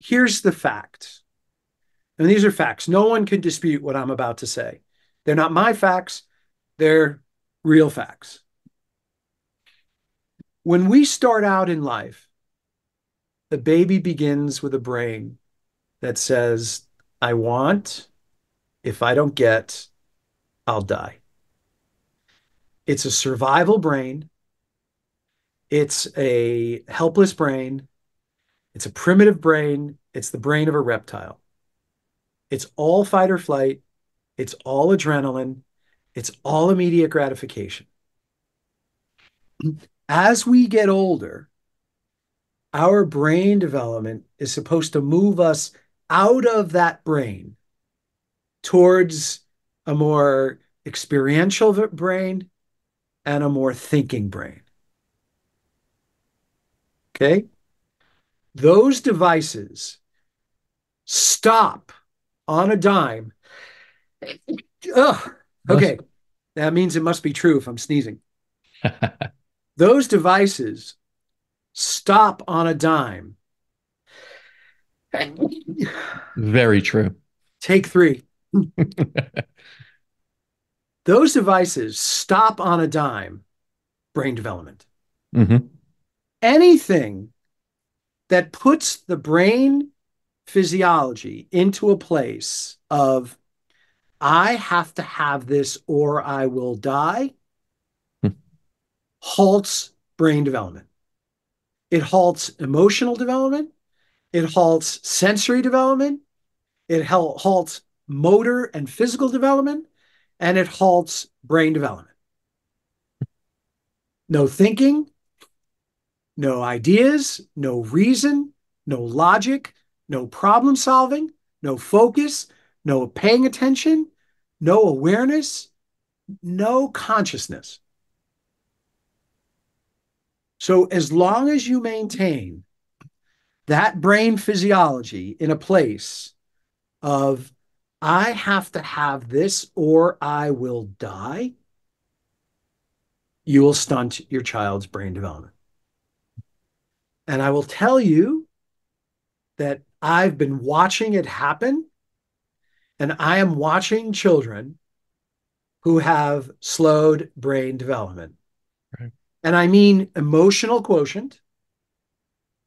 Here's the fact. And these are facts. No one can dispute what I'm about to say. They're not my facts, they're real facts. When we start out in life, the baby begins with a brain that says, I want, if I don't get, I'll die. It's a survival brain. It's a helpless brain. It's a primitive brain. It's the brain of a reptile. It's all fight or flight. It's all adrenaline. It's all immediate gratification. As we get older, our brain development is supposed to move us out of that brain towards a more experiential brain and a more thinking brain. Okay? Those devices stop on a dime. Ugh. Bless Okay. That means it must be true if I'm sneezing. Those devices stop on a dime. Very true. Take three. Those devices stop on a dime brain development. Hmm. Anything that puts the brain physiology into a place of, I have to have this or I will die, halts brain development. It halts emotional development. It halts sensory development. It halts motor and physical development. And it halts brain development. No thinking, no ideas, no reason, no logic, no problem solving, no focus, no paying attention, no awareness, no consciousness. So, as long as you maintain that brain physiology in a place of, I have to have this or I will die, you will stunt your child's brain development. And I will tell you that I've been watching it happen, and I am watching children who have slowed brain development. Right. And I mean emotional quotient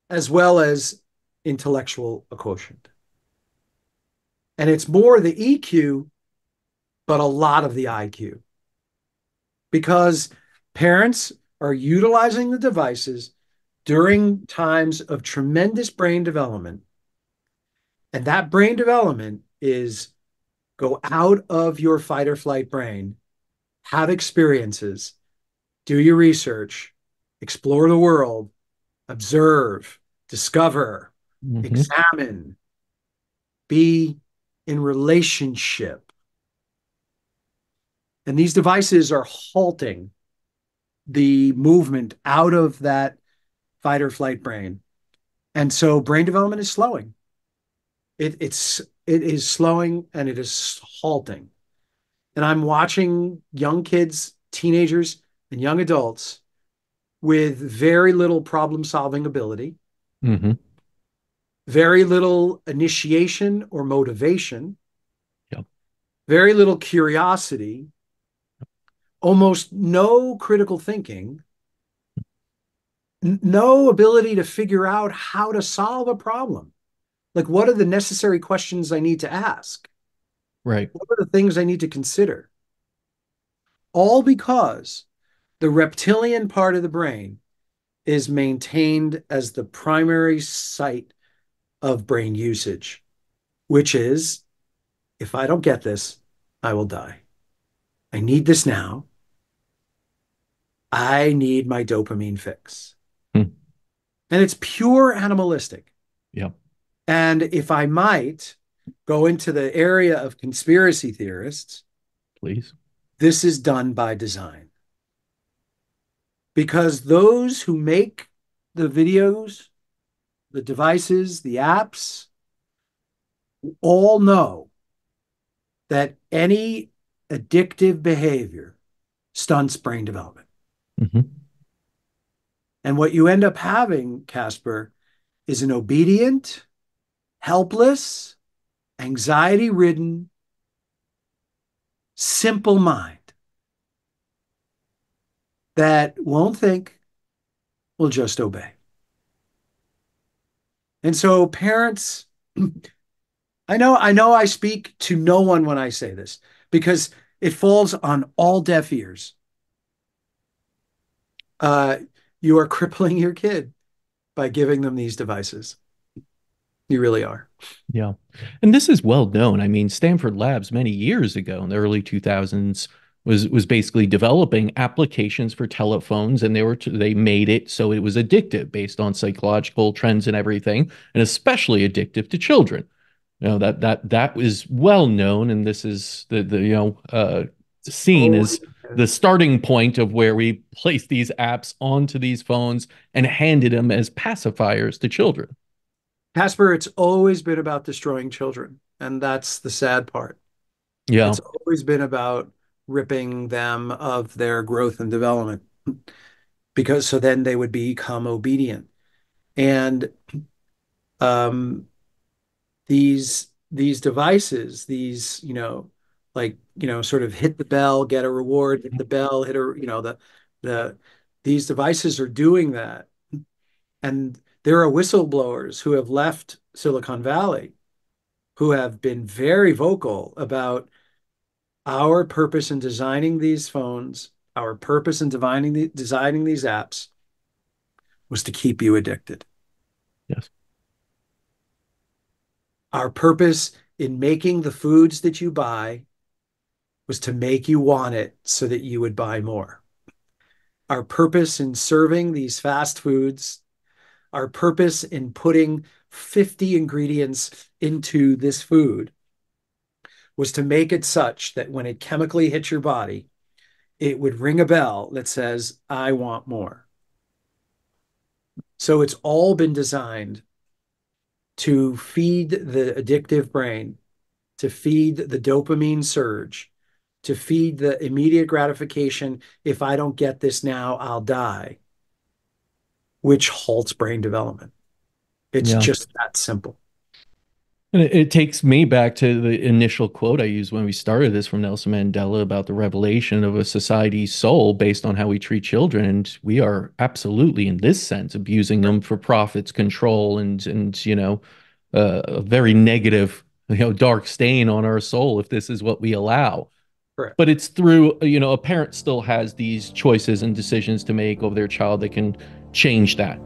as well as intellectual quotient. And it's more the EQ, but a lot of the IQ, because parents are utilizing the devices during times of tremendous brain development. And that brain development is, go out of your fight or flight brain, have experiences, do your research, explore the world, observe, discover, Hmm. examine, be in relationship. And these devices are halting the movement out of that fight or flight brain. And so brain development is slowing. It is slowing and it is halting. And I'm watching young kids, teenagers, and young adults with very little problem solving ability, Hmm. very little initiation or motivation, Yep. very little curiosity, almost no critical thinking, no ability to figure out how to solve a problem. Like, what are the necessary questions I need to ask? Right. What are the things I need to consider? All because the reptilian part of the brain is maintained as the primary site of brain usage, which is, if I don't get this, I will die. I need this now. I need my dopamine fix. Hmm. And it's pure animalistic. Yep. And if I might go into the area of conspiracy theorists, Please. this is done by design. Because those who make the videos, the devices, the apps, all know that any addictive behavior stunts brain development. Hmm. And what you end up having, Casper, is an obedient, helpless, anxiety ridden, simple mind that won't think, will just obey. And so parents, I know I speak to no one when I say this because it falls on all deaf ears. Uh, you are crippling your kid by giving them these devices. You really are. Yeah. And this is well known. I mean, Stanford Labs many years ago in the early 2000s was basically developing applications for telephones, and they made it so it was addictive based on psychological trends and everything, and especially addictive to children. That is well known, and this is the seen Oh, as the starting point of where we place these apps onto these phones and handed them as pacifiers to children. Casper, it's always been about destroying children. And that's the sad part. Yeah. It's always been about ripping them of their growth and development because so then they would become obedient. And um, these devices, these, sort of hit the bell, get a reward, hit the bell, hit a, the these devices are doing that. And there are whistleblowers who have left Silicon Valley who have been very vocal about our purpose in designing these phones, our purpose in designing these apps was to keep you addicted. Yes. Our purpose in making the foods that you buy was to make you want it so that you would buy more. Our purpose in serving these fast foods, our purpose in putting 50 ingredients into this food was to make it such that when it chemically hits your body, it would ring a bell that says, I want more. So it's all been designed to feed the addictive brain, to feed the dopamine surge, to feed the immediate gratification. If I don't get this now, I'll die, which halts brain development. It's Yeah. just that simple. And it takes me back to the initial quote I used when we started this from Nelson Mandela about the revelation of a society's soul based on how we treat children. And we are absolutely, in this sense, abusing them for profits, control, and a very negative, dark stain on our soul if this is what we allow. Correct. But it's through, a parent still has these choices and decisions to make over their child that can change that.